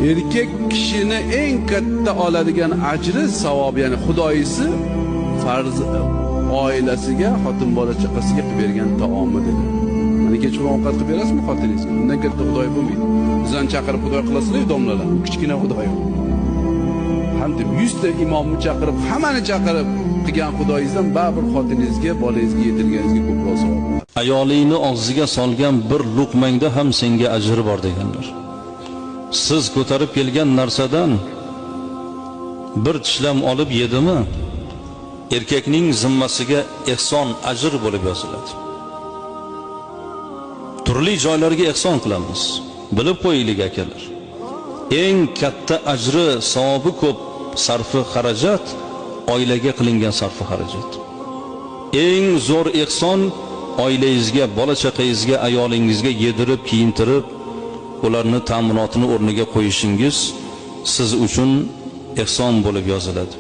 erkak kishini eng katta oladigan ajri, savob, ya'ni xudoyisi farz oilasiga, xotin bola chaqasiga qilib bergan taomi dedi. Mana kechqurun ovqat qilib berasizmi xotiningizga? Undan katta xudoy bo'lmaydi. Bizdan chaqirib xudoy qilasizlar, domlalar. Kichkina xudoy. Hamda 100 ta imomni chaqirib, hammani chaqirib qilgan xudoyingizdan baribir xotiningizga, bolangizga yetirganingizga ko'proq savob. Ayolingni og'ziga solgan bir luqmangda ham senga ajr bor deganlar. Siz ko'tarib kelgan narsadan bir tishlam olib yedimi, erkakning zimmasiga ehson, ajr bo'lib yoziladi. Turli joylarga ehson qilamiz. Bilib qo'yinglar akalar. Eng katta ajri, savobi ko'p sarfi xarajat oilaga qilingan sarfi xarajat. Eng zo'r ehson oilangizga, bola chaqangizga, ayolingizga yedirib, kiyintirib, ularni ta'minotini o'rniga qo'yishingiz siz uchun ehson bo'lib yoziladi.